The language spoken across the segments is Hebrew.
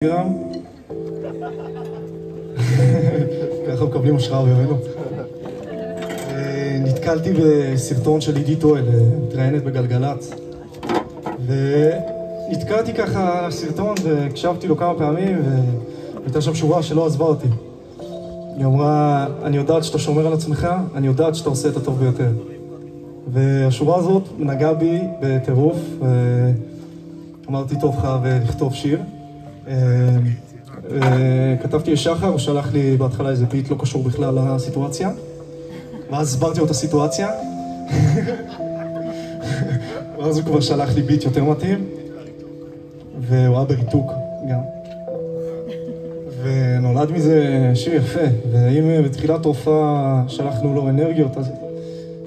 גרם. ככה מקבלים השראה בימינו. נתקלתי בסרטון של עידית אוהל, מתראיינת בגלגלצ. ונתקלתי ככה בסרטון והקשבתי לו כמה פעמים, והייתה שם שורה שלא עזבה אותי. היא אמרה, אני יודעת שאתה שומר על עצמך, אני יודעת שאתה עושה את הטוב ביותר. והשורה הזאת נגעה בי בטירוף, אמרתי טוב חייב לכתוב שיר. כתבתי לשחר, הוא שלח לי בהתחלה איזה ביט לא קשור בכלל לסיטואציה, ואז הסברתי לו את הסיטואציה, ואז הוא כבר שלח לי ביט יותר מתאים, והוא היה בריתוק גם, ונולד מזה שיר יפה. ואם בתחילת ההופעה שלחנו לו אנרגיות, אז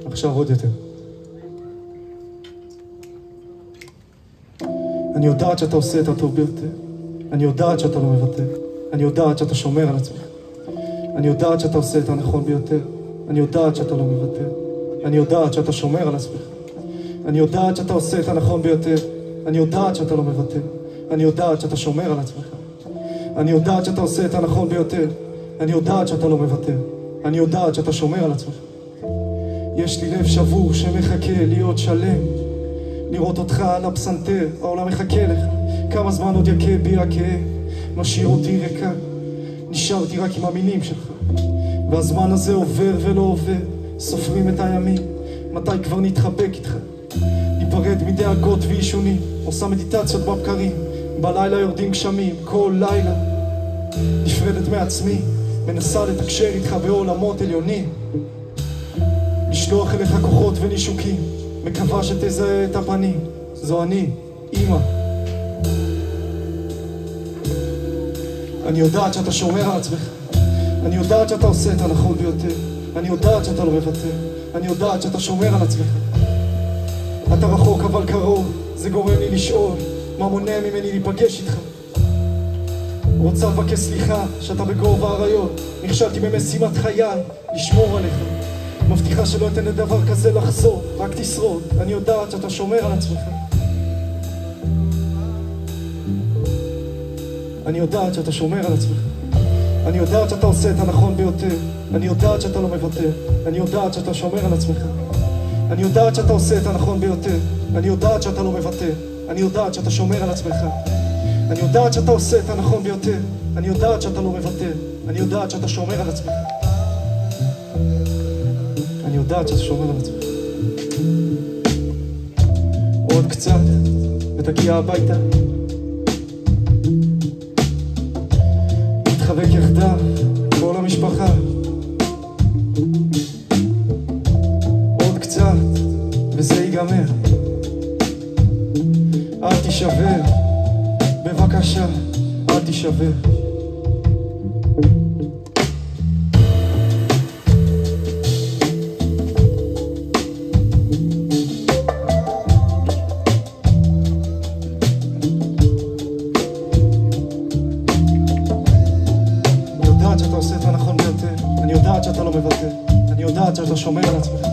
עכשיו עוד יותר. אני יודעת שאתה עושה את הטוב ביותר, אני יודעת שאתה לא מוותר, אני יודעת שאתה שומר על עצמך, אני יודעת שאתה עושה את הנכון ביותר, אני יודעת שאתה לא מוותר, אני יודעת שאתה שומר על עצמך, אני יודעת שאתה עושה את הנכון ביותר, אני יודעת שאתה לא מוותר, אני יודעת שאתה שומר על עצמך, אני יודעת שאתה עושה את הנכון ביותר, אני יודעת שאתה לא מוותר, אני יודעת שאתה שומר על עצמך. יש לי לב שבור שמחכה להיות שלם, לראות אותך על הפסנתר, העולם מחכה לך. כמה זמן עוד יקה בי הכאב, משאיר אותי ריקה, נשארתי רק עם המילים שלך. והזמן הזה עובר ולא עובר, סופרים את הימים, מתי כבר נתחבק איתך, ניפרד מדאגות ואישונים, עושה מדיטציות בבקרים, בלילה יורדים גשמים, כל לילה נפרדת מעצמי, מנסה לתקשר איתך בעולמות עליונים, לשלוח אליך כוחות ונישוקים, מקווה שתזהה את הפנים, זו אני, אמא. אני יודעת שאתה שומר על עצמך, אני יודעת שאתה עושה את הנכון ביותר, אני יודעת שאתה לא מוותר, אני יודעת שאתה שומר על עצמך. אתה רחוק אבל קרוב, זה גורם לי לשאול, מה מונע ממני להיפגש איתך? רוצה לבקש סליחה שאתה בגובה האריות, נכשלתי במשימת חיי, לשמור עליך. מבטיחה שלא אתן לדבר כזה לחזור, רק תשרוד, אני יודעת שאתה שומר על עצמך. אני יודעת שאתה שומר על עצמך, אני יודעת שאתה עושה את הנכון ביותר, אני יודעת שאתה לא מוותר, אני יודעת שאתה שומר על עצמך, אני יודעת שאתה עושה את הנכון ביותר, אני יודעת שאתה לא מוותר, אני יודעת שאתה שומר על עצמך, אני יודעת שאתה עושה את הנכון ביותר, אני יודעת שאתה לא מוותר, אני יודעת שאתה שומר על עצמך, אני יודעת שאתה שומר על עצמך. עוד קצת ותגיע הביתה, נתחבק יחדיו כל המשפחה. עוד קצת וזה ייגמר, אל תישבר, בבקשה אל תישבר. שאתה עושה את הנכון ביותר, אני יודעת שאתה לא מוותר, אני יודעת שאתה שומר על עצמך,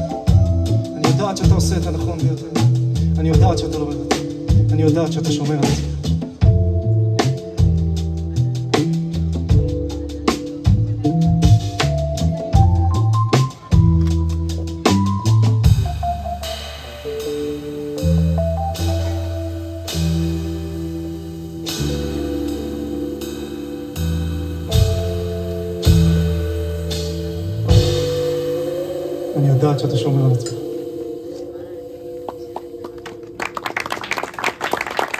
אני יודעת שאתה עושה את הנכון ביותר, אני יודעת שאתה לא מוותר, אני יודעת שאתה שומר על עצמך. אני יודעת שאתה שומר על עצמך.